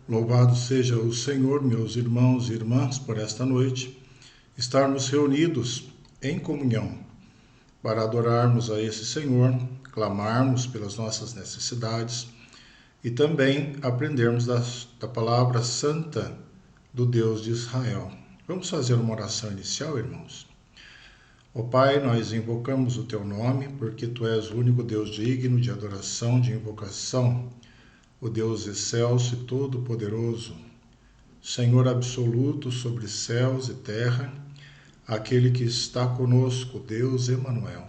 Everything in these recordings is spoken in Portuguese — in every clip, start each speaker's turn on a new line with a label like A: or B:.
A: Louvado seja o Senhor, meus irmãos e irmãs, por esta noite, estarmos reunidos em comunhão para adorarmos a esse Senhor, clamarmos pelas nossas necessidades e também aprendermos da palavra santa do Deus de Israel. Vamos fazer uma oração inicial, irmãos? Ó Pai, nós invocamos o Teu nome, porque Tu és o único Deus digno de adoração, de invocação, o Deus excelso e todo-poderoso, Senhor absoluto sobre céus e terra, aquele que está conosco, Deus Emanuel.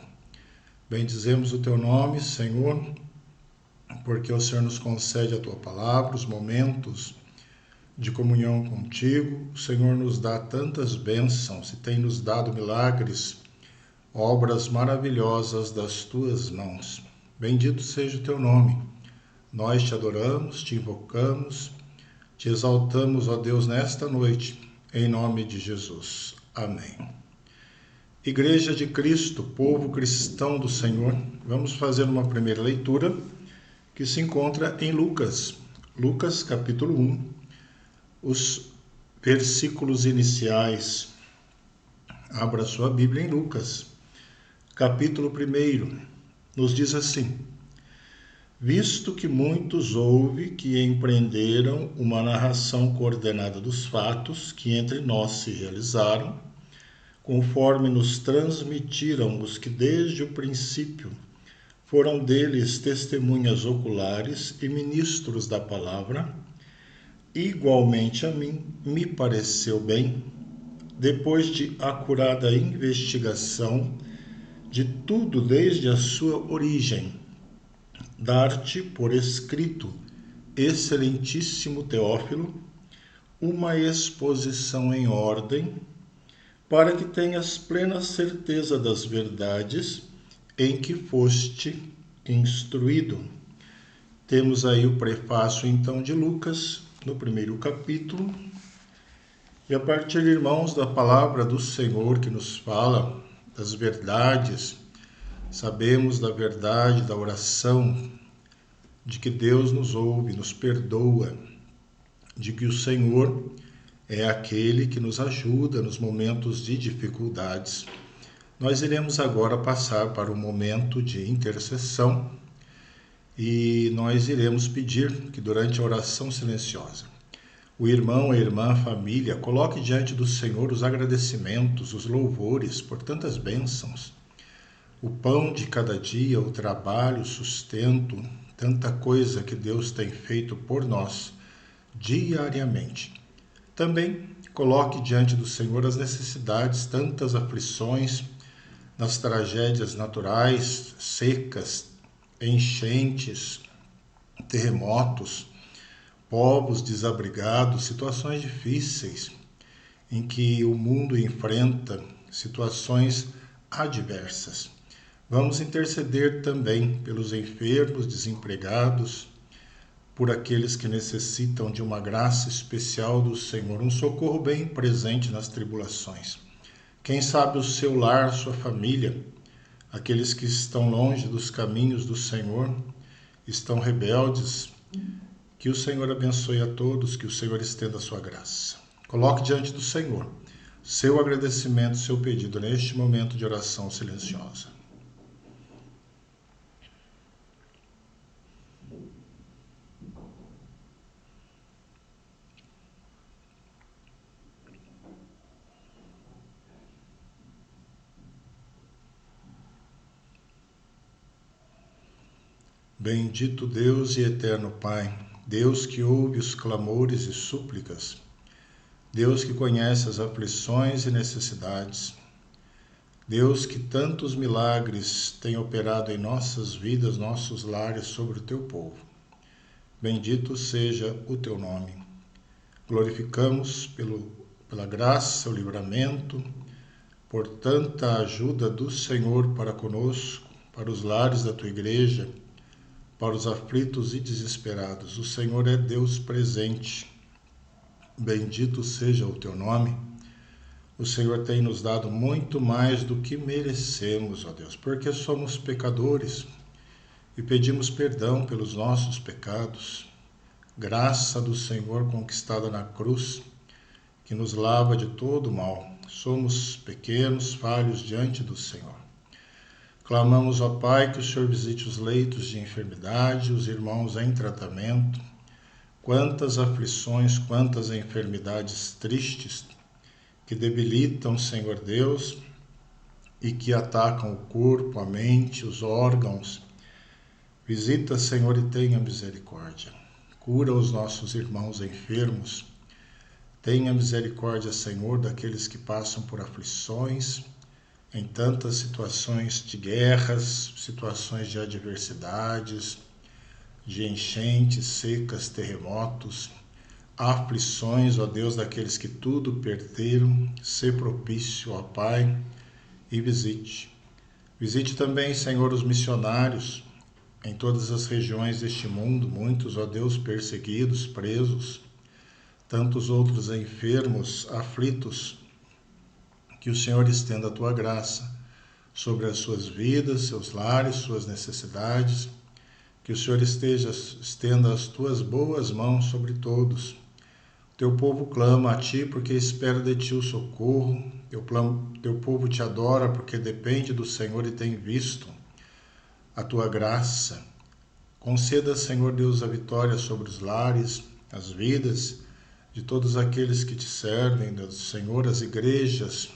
A: Bendizemos o Teu nome, Senhor, porque o Senhor nos concede a Tua palavra, os momentos de comunhão contigo. O Senhor nos dá tantas bênçãos e tem nos dado milagres, obras maravilhosas das Tuas mãos. Bendito seja o Teu nome. Nós te adoramos, te invocamos, te exaltamos, ó Deus, nesta noite, em nome de Jesus. Amém. Igreja de Cristo, povo cristão do Senhor, vamos fazer uma primeira leitura que se encontra em Lucas. Lucas, capítulo 1, os versículos iniciais. Abra sua Bíblia em Lucas, capítulo 1, nos diz assim: Visto que muitos houve que empreenderam uma narração coordenada dos fatos que entre nós se realizaram, conforme nos transmitiram os que desde o princípio foram deles testemunhas oculares e ministros da palavra, igualmente a mim me pareceu bem, depois de acurada investigação de tudo desde a sua origem, dar-te por escrito, excelentíssimo Teófilo, uma exposição em ordem, para que tenhas plena certeza das verdades em que foste instruído. Temos aí o prefácio, então, de Lucas, no primeiro capítulo, e a partir, irmãos, da palavra do Senhor que nos fala das verdades, sabemos da verdade da oração, de que Deus nos ouve, nos perdoa, de que o Senhor é aquele que nos ajuda nos momentos de dificuldades. Nós iremos agora passar para o momento de intercessão e nós iremos pedir que durante a oração silenciosa o irmão, a irmã, a família coloque diante do Senhor os agradecimentos, os louvores por tantas bênçãos, o pão de cada dia, o trabalho, o sustento, tanta coisa que Deus tem feito por nós diariamente. Também coloque diante do Senhor as necessidades, tantas aflições, nas tragédias naturais, secas, enchentes, terremotos, povos desabrigados, situações difíceis em que o mundo enfrenta, situações adversas. Vamos interceder também pelos enfermos, desempregados, por aqueles que necessitam de uma graça especial do Senhor, um socorro bem presente nas tribulações. Quem sabe o seu lar, sua família, aqueles que estão longe dos caminhos do Senhor, estão rebeldes, que o Senhor abençoe a todos, que o Senhor estenda a sua graça. Coloque diante do Senhor seu agradecimento, seu pedido neste momento de oração silenciosa. Bendito Deus e eterno Pai, Deus que ouve os clamores e súplicas, Deus que conhece as aflições e necessidades, Deus que tantos milagres tem operado em nossas vidas, nossos lares, sobre o Teu povo. Bendito seja o Teu nome. Glorificamos pela graça, o livramento, por tanta ajuda do Senhor para conosco, para os lares da Tua igreja, para os aflitos e desesperados. O Senhor é Deus presente. Bendito seja o Teu nome. O Senhor tem nos dado muito mais do que merecemos, ó Deus, porque somos pecadores e pedimos perdão pelos nossos pecados. graça do Senhor conquistada na cruz, que nos lava de todo mal. Somos pequenos, falhos diante do Senhor. Clamamos, ó Pai, que o Senhor visite os leitos de enfermidade, os irmãos em tratamento. Quantas aflições, quantas enfermidades tristes que debilitam, Senhor Deus, e que atacam o corpo, a mente, os órgãos. Visita, Senhor, e tenha misericórdia. Cura os nossos irmãos enfermos. Tenha misericórdia, Senhor, daqueles que passam por aflições, em tantas situações de guerras, situações de adversidades, de enchentes, secas, terremotos, aflições, ó Deus, daqueles que tudo perderam. Sê propício, ó Pai, e visite. Visite também, Senhor, os missionários em todas as regiões deste mundo, muitos, ó Deus, perseguidos, presos, tantos outros enfermos, aflitos. Que o Senhor estenda a tua graça sobre as suas vidas, seus lares, suas necessidades. Que o Senhor estenda as tuas boas mãos sobre todos. Teu povo clama a ti porque espera de ti o socorro. Teu povo te adora porque depende do Senhor e tem visto a tua graça. Conceda, Senhor Deus, a vitória sobre os lares, as vidas de todos aqueles que te servem, Senhor, as igrejas,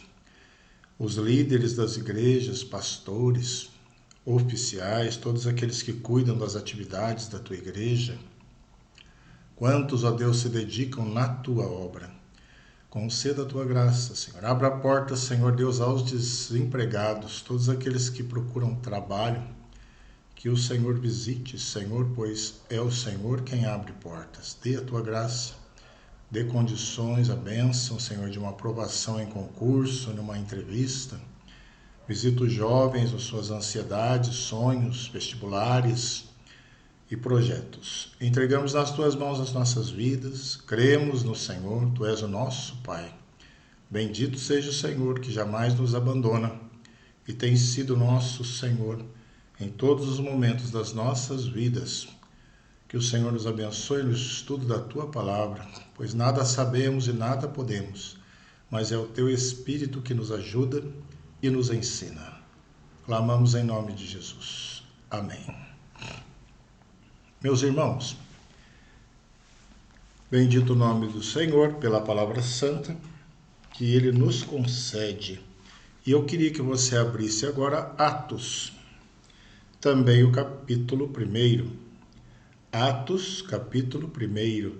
A: os líderes das igrejas, pastores, oficiais, todos aqueles que cuidam das atividades da tua igreja. Quantos, ó Deus, se dedicam na tua obra. Conceda a tua graça, Senhor. Abra a porta, Senhor Deus, aos desempregados, todos aqueles que procuram trabalho. Que o Senhor visite, Senhor, pois é o Senhor quem abre portas. Dê a tua graça. Dê condições, a bênção, Senhor, de uma aprovação em concurso, numa entrevista. Visita os jovens, as suas ansiedades, sonhos, vestibulares e projetos. Entregamos nas tuas mãos as nossas vidas, cremos no Senhor, tu és o nosso Pai. Bendito seja o Senhor, que jamais nos abandona e tem sido nosso Senhor em todos os momentos das nossas vidas. Que o Senhor nos abençoe no estudo da tua palavra, pois nada sabemos e nada podemos, mas é o teu Espírito que nos ajuda e nos ensina. Clamamos em nome de Jesus. Amém. Meus irmãos, bendito o nome do Senhor pela palavra santa que Ele nos concede. E eu queria que você abrisse agora Atos, também o capítulo 1. Atos, capítulo 1.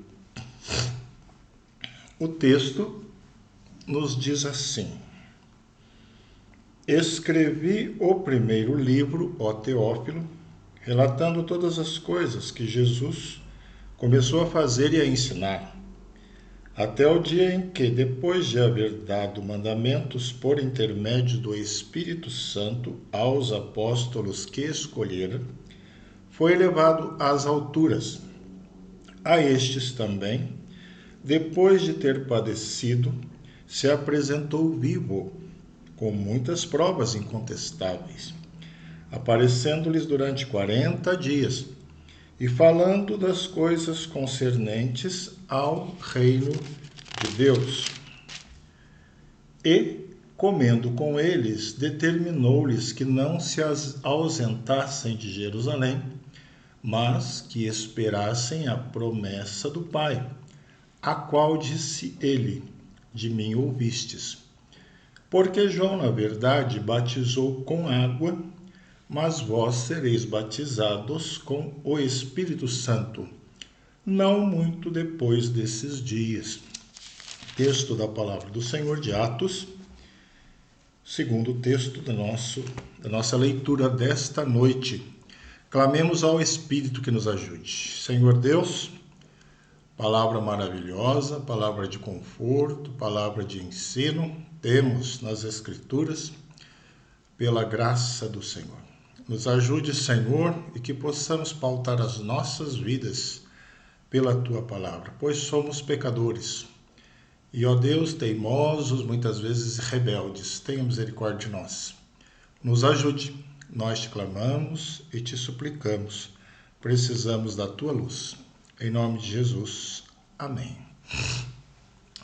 A: O texto nos diz assim: Escrevi o primeiro livro, ó Teófilo, relatando todas as coisas que Jesus começou a fazer e a ensinar, até o dia em que, depois de haver dado mandamentos por intermédio do Espírito Santo aos apóstolos que escolhera, foi elevado às alturas. A estes também, depois de ter padecido, se apresentou vivo, com muitas provas incontestáveis, aparecendo-lhes durante 40 dias, e falando das coisas concernentes ao reino de Deus. E, comendo com eles, determinou-lhes que não se ausentassem de Jerusalém, mas que esperassem a promessa do Pai, a qual disse ele: de mim ouvistes. Porque João, na verdade, batizou com água, mas vós sereis batizados com o Espírito Santo, não muito depois desses dias. Texto da palavra do Senhor de Atos, segundo texto da nossa leitura desta noite. Clamemos ao Espírito que nos ajude. Senhor Deus, palavra maravilhosa, palavra de conforto, palavra de ensino, temos nas Escrituras, pela graça do Senhor. Nos ajude, Senhor, e que possamos pautar as nossas vidas pela Tua palavra, pois somos pecadores. E, ó Deus, teimosos, muitas vezes rebeldes, tenha misericórdia de nós. Nos ajude. Nós te clamamos e te suplicamos. Precisamos da tua luz. Em nome de Jesus. Amém.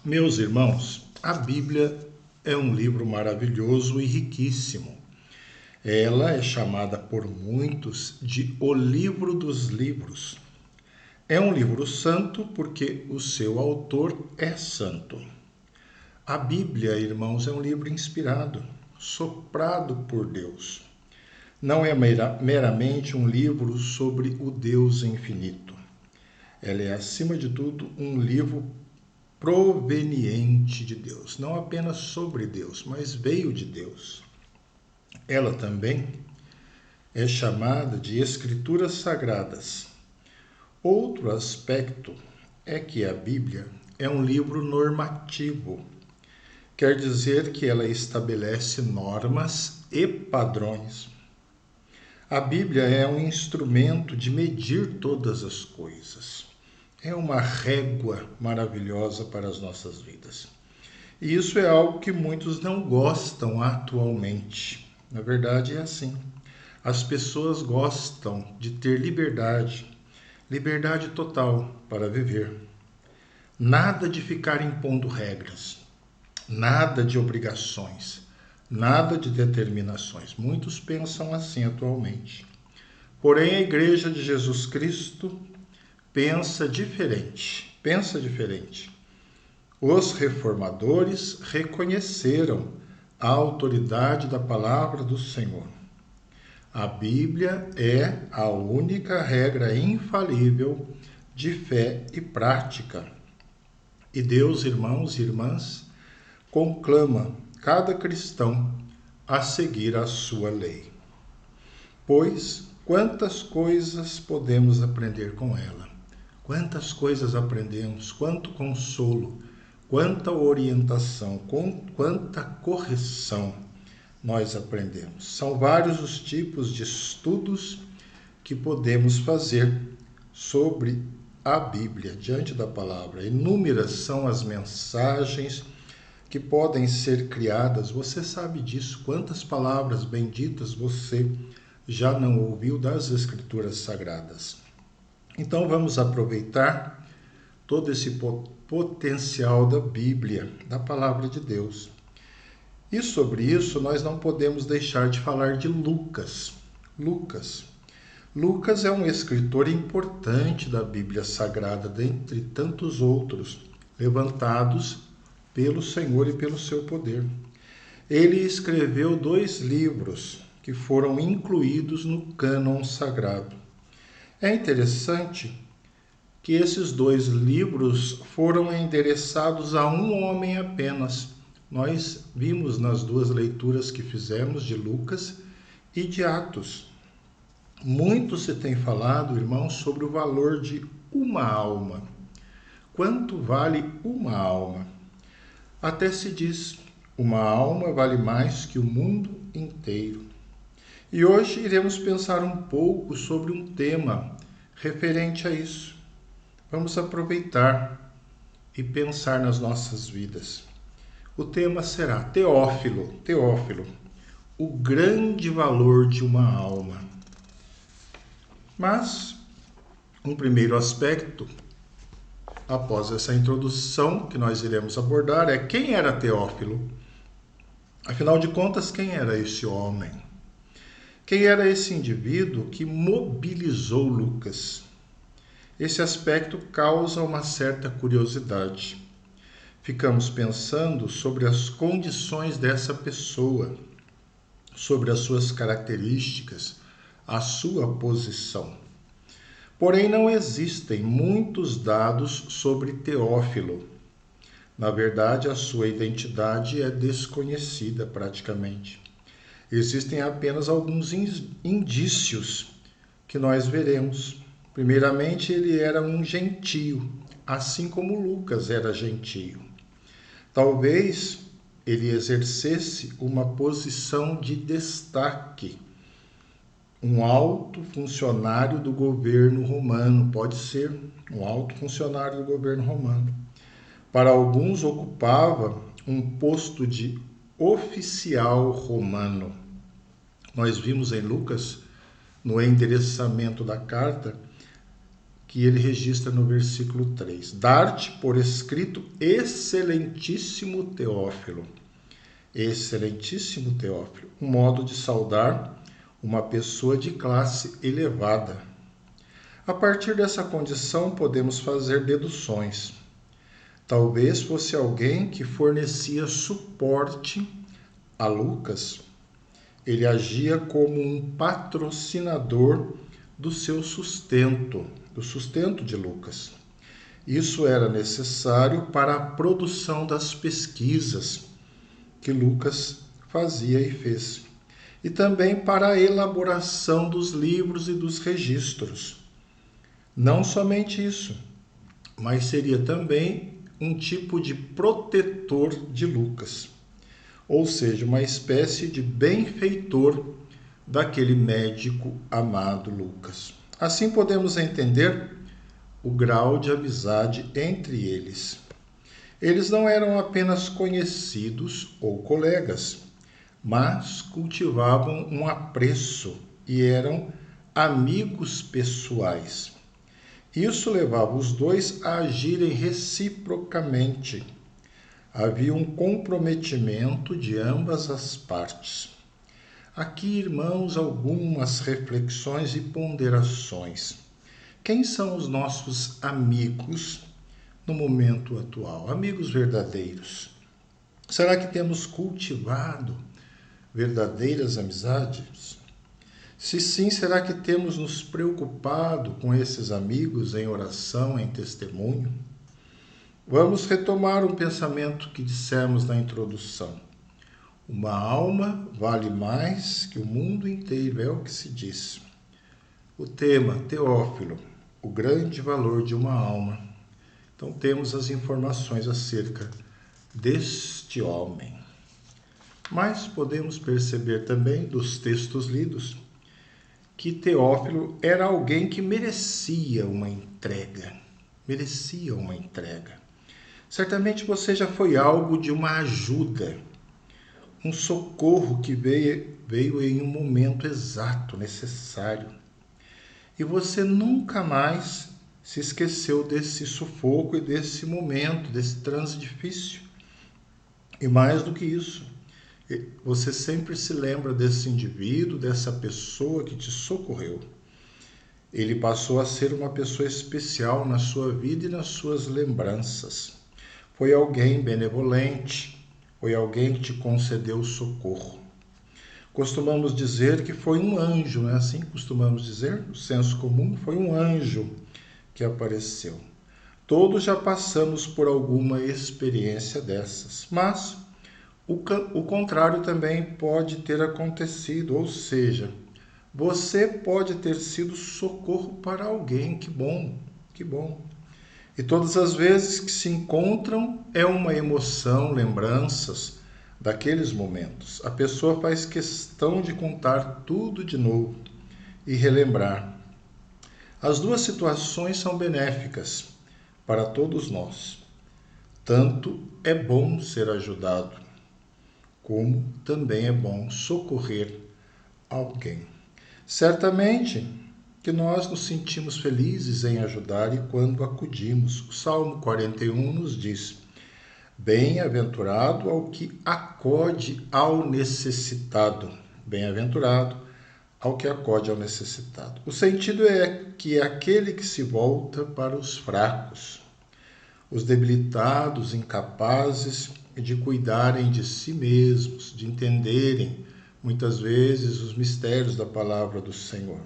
A: Meus irmãos, a Bíblia é um livro maravilhoso e riquíssimo. Ela é chamada por muitos de o livro dos livros. É um livro santo porque o seu autor é santo. A Bíblia, irmãos, é um livro inspirado, soprado por Deus. Não é meramente um livro sobre o Deus infinito. Ela é, acima de tudo, um livro proveniente de Deus. Não apenas sobre Deus, mas veio de Deus. Ela também é chamada de Escrituras Sagradas. Outro aspecto é que a Bíblia é um livro normativo. Quer dizer que ela estabelece normas e padrões. A Bíblia é um instrumento de medir todas as coisas. É uma régua maravilhosa para as nossas vidas. E isso é algo que muitos não gostam atualmente. Na verdade, é assim. As pessoas gostam de ter liberdade, liberdade total para viver. Nada de ficar impondo regras, nada de obrigações, nada de determinações. Muitos pensam assim atualmente. Porém, a Igreja de Jesus Cristo pensa diferente. Os reformadores reconheceram a autoridade da palavra do Senhor. A Bíblia é a única regra infalível de fé e prática. E Deus, irmãos e irmãs, conclama cada cristão a seguir a sua lei. Pois quantas coisas podemos aprender com ela? Quantas coisas aprendemos, quanto consolo, quanta orientação, quanta correção nós aprendemos. São vários os tipos de estudos que podemos fazer sobre a Bíblia, diante da palavra. Inúmeras são as mensagens que podem ser criadas. Você sabe disso? Quantas palavras benditas você já não ouviu das Escrituras Sagradas? Então vamos aproveitar todo esse potencial da Bíblia, da palavra de Deus. E sobre isso nós não podemos deixar de falar de Lucas. Lucas é um escritor importante da Bíblia Sagrada, dentre tantos outros, levantados pelo Senhor e pelo seu poder. Ele escreveu 2 livros que foram incluídos no cânon sagrado. É interessante que esses 2 livros foram endereçados a um homem apenas. Nós vimos nas 2 leituras que fizemos de Lucas e de Atos. Muito se tem falado, irmãos, sobre o valor de uma alma. Quanto vale uma alma? Até se diz, uma alma vale mais que o mundo inteiro. E hoje iremos pensar um pouco sobre um tema referente a isso. Vamos aproveitar e pensar nas nossas vidas. O tema será Teófilo, o grande valor de uma alma. Mas, um primeiro aspecto, após essa introdução que nós iremos abordar, é quem era Teófilo? Afinal de contas, quem era esse homem? Quem era esse indivíduo que mobilizou Lucas? Esse aspecto causa uma certa curiosidade. Ficamos pensando sobre as condições dessa pessoa, sobre as suas características, a sua posição. Porém, não existem muitos dados sobre Teófilo. Na verdade, a sua identidade é desconhecida praticamente. Existem apenas alguns indícios que nós veremos. Primeiramente, ele era um gentio, assim como Lucas era gentio. Talvez ele exercesse uma posição de destaque, um alto funcionário do governo romano, pode ser um alto funcionário do governo romano. Para alguns, ocupava um posto de oficial romano. Nós vimos em Lucas, no endereçamento da carta, que ele registra no versículo 3. Dar-te por escrito, excelentíssimo Teófilo. Excelentíssimo Teófilo, um modo de saudar uma pessoa de classe elevada. A partir dessa condição, podemos fazer deduções. Talvez fosse alguém que fornecia suporte a Lucas. Ele agia como um patrocinador do seu sustento, do sustento de Lucas. Isso era necessário para a produção das pesquisas que Lucas fazia e fez, e também para a elaboração dos livros e dos registros. Não somente isso, mas seria também um tipo de protetor de Lucas, ou seja, uma espécie de benfeitor daquele médico amado Lucas. Assim podemos entender o grau de amizade entre eles. Eles não eram apenas conhecidos ou colegas, mas cultivavam um apreço e eram amigos pessoais. Isso levava os dois a agirem reciprocamente. Havia um comprometimento de ambas as partes. Aqui, irmãos, algumas reflexões e ponderações. Quem são os nossos amigos no momento atual? Amigos verdadeiros. Será que temos cultivado verdadeiras amizades? Se sim, será que temos nos preocupado com esses amigos em oração, em testemunho? Vamos retomar um pensamento que dissemos na introdução. Uma alma vale mais que o mundo inteiro, é o que se diz. O tema, Teófilo, o grande valor de uma alma. Então temos as informações acerca deste homem. Mas podemos perceber também dos textos lidos que Teófilo era alguém que merecia uma entrega. Merecia uma entrega. Certamente você já foi algo de uma ajuda, um socorro que veio em um momento exato, necessário. E você nunca mais se esqueceu desse sufoco e desse momento, desse transe difícil. E mais do que isso, você sempre se lembra desse indivíduo, dessa pessoa que te socorreu. Ele passou a ser uma pessoa especial na sua vida e nas suas lembranças. Foi alguém benevolente, foi alguém que te concedeu socorro. Costumamos dizer que foi um anjo, não é assim? Costumamos dizer, no senso comum, foi um anjo que apareceu. Todos já passamos por alguma experiência dessas, mas o contrário também pode ter acontecido, ou seja, você pode ter sido socorro para alguém. Que bom, que bom. E todas as vezes que se encontram é uma emoção, lembranças daqueles momentos. A pessoa faz questão de contar tudo de novo e relembrar. As duas situações são benéficas para todos nós. Tanto é bom ser ajudado, como também é bom socorrer alguém. Certamente que nós nos sentimos felizes em ajudar e quando acudimos. O Salmo 41 nos diz: bem-aventurado ao que acode ao necessitado. Bem-aventurado ao que acode ao necessitado. O sentido é que é aquele que se volta para os fracos, os debilitados, incapazes de cuidarem de si mesmos, de entenderem muitas vezes os mistérios da palavra do Senhor.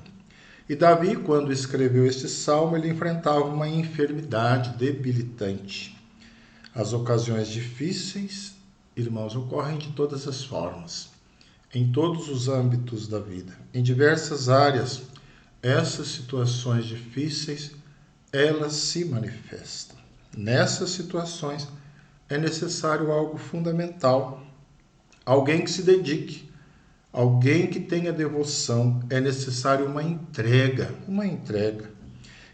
A: E Davi, quando escreveu este salmo, ele enfrentava uma enfermidade debilitante. As ocasiões difíceis, irmãos, ocorrem de todas as formas, em todos os âmbitos da vida, em diversas áreas. Essas situações difíceis, elas se manifestam. Nessas situações, é necessário algo fundamental, alguém que se dedique, alguém que tenha devoção. É necessário uma entrega.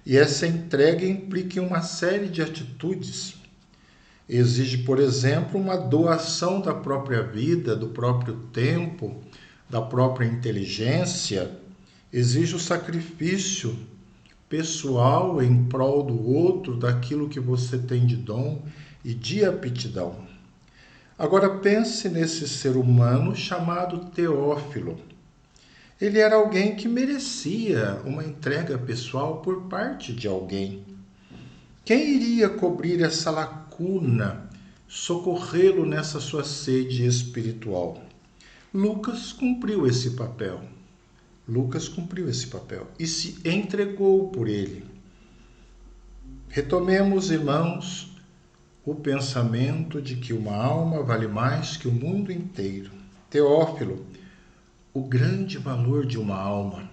A: E essa entrega implica em uma série de atitudes. Exige, por exemplo, uma doação da própria vida, do próprio tempo, da própria inteligência. Exige o sacrifício pessoal em prol do outro, daquilo que você tem de dom e de aptidão. Agora pense nesse ser humano chamado Teófilo. Ele era alguém que merecia uma entrega pessoal por parte de alguém. Quem iria cobrir essa lacuna, socorrê-lo nessa sua sede espiritual? Lucas cumpriu esse papel. Lucas cumpriu esse papel e se entregou por ele. Retomemos, irmãos, o pensamento de que uma alma vale mais que o mundo inteiro. Teófilo, o grande valor de uma alma.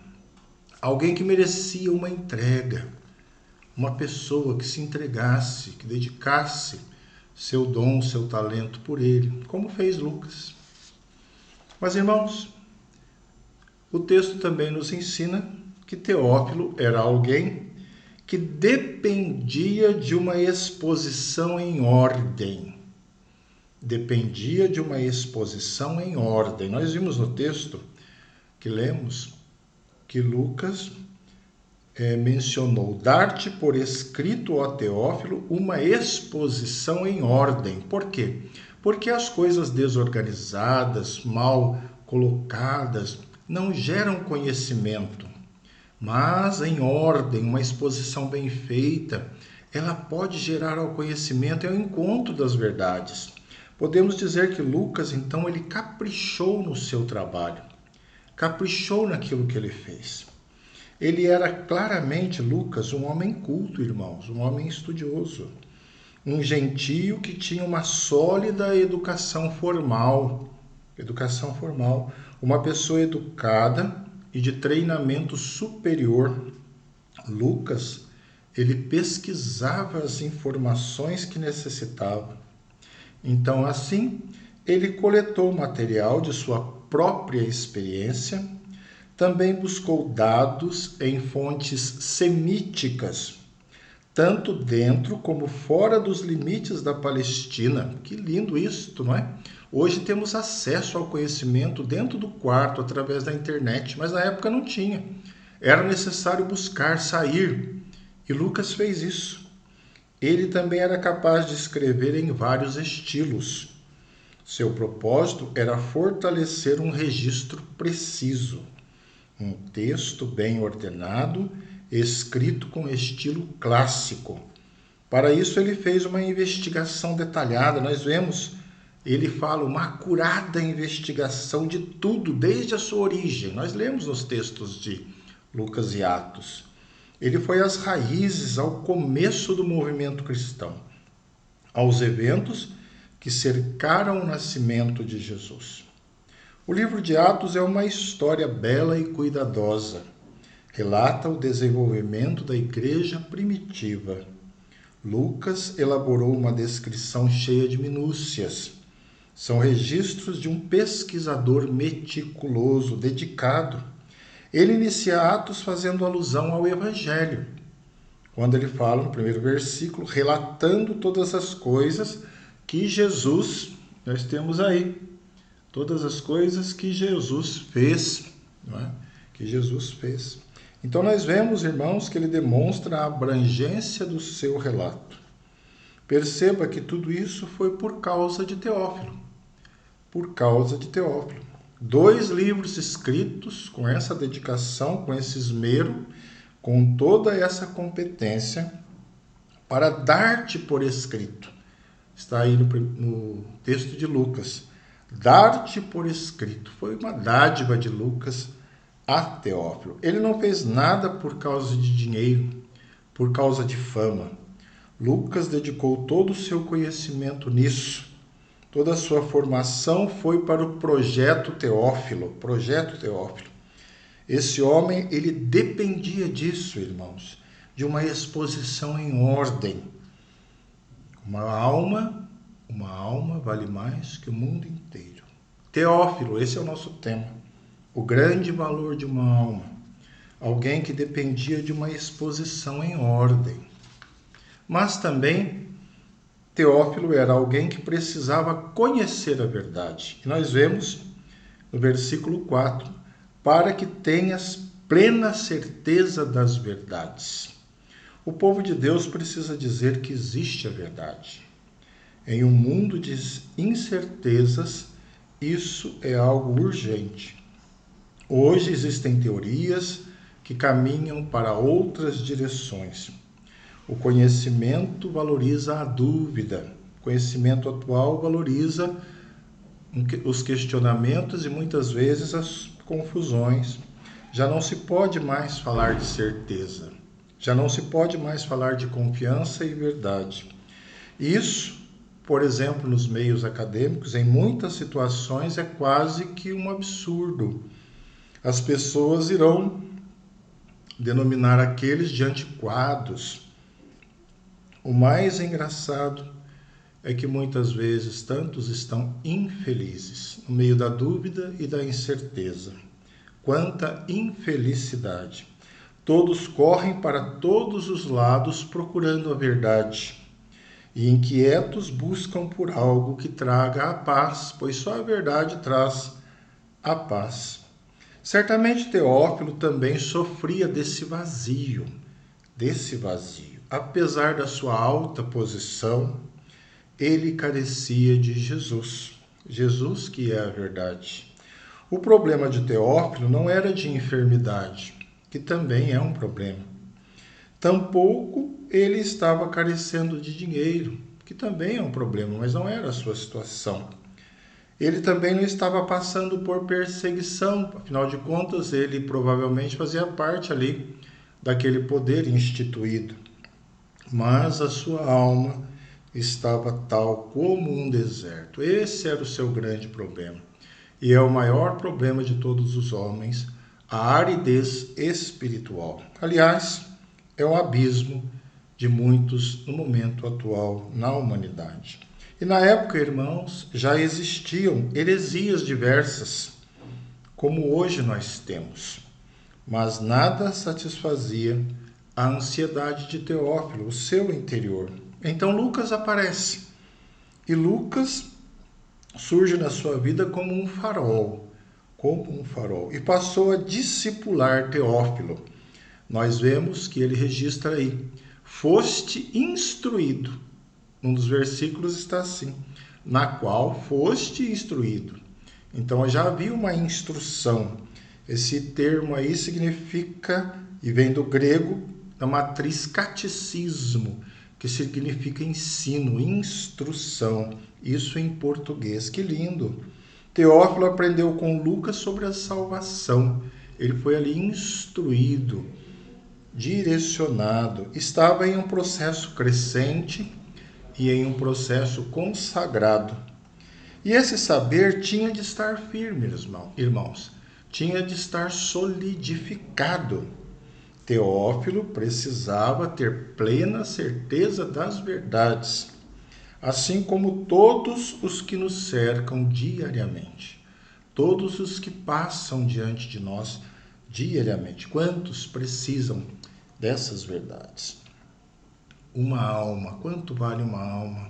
A: Alguém que merecia uma entrega. Uma pessoa que se entregasse, que dedicasse seu dom, seu talento por ele, como fez Lucas. Mas, irmãos, o texto também nos ensina que Teófilo era alguém que dependia de uma exposição em ordem. Dependia de uma exposição em ordem. Nós vimos no texto que lemos que Lucas mencionou dar-te por escrito, ó Teófilo, uma exposição em ordem. Por quê? Porque as coisas desorganizadas, mal colocadas, não geram conhecimento. Mas em ordem, uma exposição bem feita, ela pode gerar ao conhecimento e ao encontro das verdades. Podemos dizer que Lucas, então, ele caprichou no seu trabalho, caprichou naquilo que ele fez. Ele era claramente, Lucas, um homem culto, irmãos, um homem estudioso, um gentio que tinha uma sólida educação formal, uma pessoa educada e de treinamento superior. Lucas, ele pesquisava as informações que necessitava. Então, assim, ele coletou material de sua própria experiência, também buscou dados em fontes semíticas, tanto dentro como fora dos limites da Palestina. Que lindo isso, não é? Hoje temos acesso ao conhecimento dentro do quarto, através da internet, mas na época não tinha. Era necessário buscar, sair, e Lucas fez isso. Ele também era capaz de escrever em vários estilos. Seu propósito era fortalecer um registro preciso, um texto bem ordenado, escrito com estilo clássico. Para isso ele fez uma investigação detalhada. Nós vemos, ele fala uma acurada investigação de tudo, desde a sua origem. Nós lemos nos textos de Lucas e Atos. Ele foi às raízes, ao começo do movimento cristão, aos eventos que cercaram o nascimento de Jesus. O livro de Atos é uma história bela e cuidadosa. Relata o desenvolvimento da igreja primitiva. Lucas elaborou uma descrição cheia de minúcias. São registros de um pesquisador meticuloso, dedicado. Ele inicia Atos fazendo alusão ao Evangelho, quando ele fala no primeiro versículo, relatando todas as coisas que Jesus, nós temos aí, todas as coisas que Jesus fez, não é? Que Jesus fez. Então nós vemos, irmãos, que ele demonstra a abrangência do seu relato. Perceba que tudo isso foi por causa de Teófilo. Por causa de Teófilo. 2 livros escritos com essa dedicação, com esse esmero, com toda essa competência, para dar-te por escrito. Está aí no texto de Lucas. Dar-te por escrito. Foi uma dádiva de Lucas a Teófilo. Ele não fez nada por causa de dinheiro, por causa de fama. Lucas dedicou todo o seu conhecimento nisso. Toda a sua formação foi para o projeto Teófilo. Esse homem, ele dependia disso, irmãos, de uma exposição em ordem. Uma alma vale mais que o mundo inteiro. Teófilo, esse é o nosso tema. O grande valor de uma alma. Alguém que dependia de uma exposição em ordem. Mas também, Teófilo era alguém que precisava conhecer a verdade. E nós vemos no versículo 4, para que tenhas plena certeza das verdades. O povo de Deus precisa dizer que existe a verdade. Em um mundo de incertezas, isso é algo urgente. Hoje existem teorias que caminham para outras direções. O conhecimento valoriza a dúvida. O conhecimento atual valoriza os questionamentos e muitas vezes as confusões. Já não se pode mais falar de certeza. Já não se pode mais falar de confiança e verdade. Isso, por exemplo, nos meios acadêmicos, em muitas situações é quase que um absurdo. As pessoas irão denominar aqueles de antiquados. O mais engraçado é que muitas vezes tantos estão infelizes no meio da dúvida e da incerteza. Quanta infelicidade! Todos correm para todos os lados procurando a verdade e inquietos buscam por algo que traga a paz, pois só a verdade traz a paz. Certamente Teófilo também sofria desse vazio. Apesar da sua alta posição, ele carecia de Jesus. Jesus que é a verdade. O problema de Teófilo não era de enfermidade, que também é um problema. Tampouco ele estava carecendo de dinheiro, que também é um problema, mas não era a sua situação. Ele também não estava passando por perseguição, afinal de contas, ele provavelmente fazia parte ali daquele poder instituído. Mas a sua alma estava tal como um deserto. Esse era o seu grande problema. E é o maior problema de todos os homens, a aridez espiritual. Aliás, é o abismo de muitos no momento atual na humanidade. E na época, irmãos, já existiam heresias diversas, como hoje nós temos. Mas nada satisfazia a ansiedade de Teófilo, o seu interior. Então Lucas aparece. E Lucas surge na sua vida como um farol. E passou a discipular Teófilo. Nós vemos que ele registra aí: foste instruído. Um dos versículos está assim: na qual foste instruído. Então já havia uma instrução. Esse termo aí significa, e vem do grego, da matriz catecismo, que significa ensino, instrução. Isso em português. Que lindo! Teófilo aprendeu com Lucas sobre a salvação. Ele foi ali instruído, direcionado. Estava em um processo crescente e em um processo consagrado. E esse saber tinha de estar firme, irmãos. Tinha de estar solidificado. Teófilo precisava ter plena certeza das verdades, assim como todos os que nos cercam diariamente, todos os que passam diante de nós diariamente. Quantos precisam dessas verdades? Uma alma, quanto vale uma alma?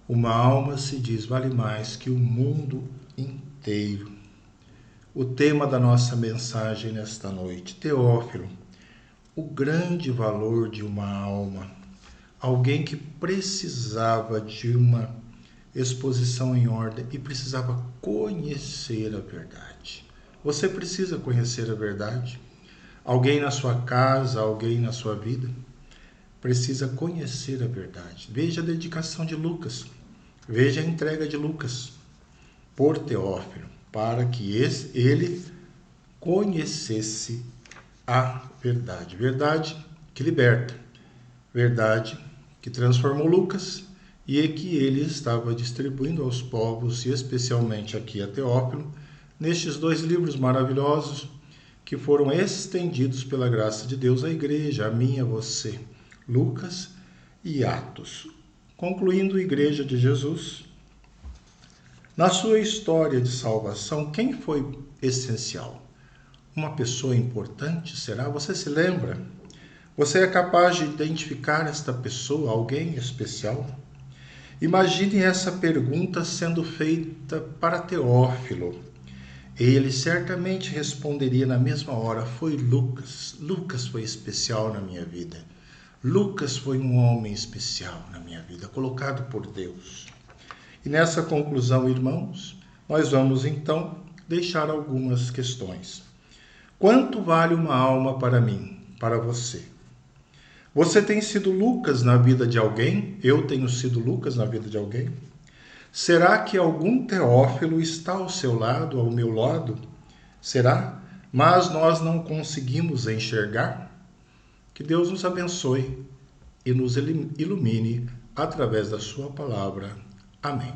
A: Uma alma, se diz, vale mais que o mundo inteiro. O tema da nossa mensagem nesta noite: Teófilo, o grande valor de uma alma. Alguém que precisava de uma exposição em ordem e precisava conhecer a verdade. Você precisa conhecer a verdade? Alguém na sua casa, alguém na sua vida precisa conhecer a verdade. Veja a dedicação de Lucas. Veja a entrega de Lucas por Teófilo, para que ele conhecesse a verdade. Verdade que liberta. Verdade que transformou Lucas e que ele estava distribuindo aos povos, e especialmente aqui a Teófilo, nestes 2 livros maravilhosos que foram estendidos pela graça de Deus à igreja, a mim e a você, Lucas e Atos. Concluindo, a igreja de Jesus, na sua história de salvação, quem foi essencial? Uma pessoa importante, será? Você se lembra? Você é capaz de identificar esta pessoa, alguém especial? Imagine essa pergunta sendo feita para Teófilo. Ele certamente responderia na mesma hora: foi Lucas. Lucas foi especial na minha vida. Lucas foi um homem especial na minha vida, colocado por Deus. E nessa conclusão, irmãos, nós vamos então deixar algumas questões. Quanto vale uma alma para mim, para você? Você tem sido Lucas na vida de alguém? Eu tenho sido Lucas na vida de alguém? Será que algum Teófilo está ao seu lado, ao meu lado? Será? Mas nós não conseguimos enxergar? Que Deus nos abençoe e nos ilumine através da sua palavra. Amém.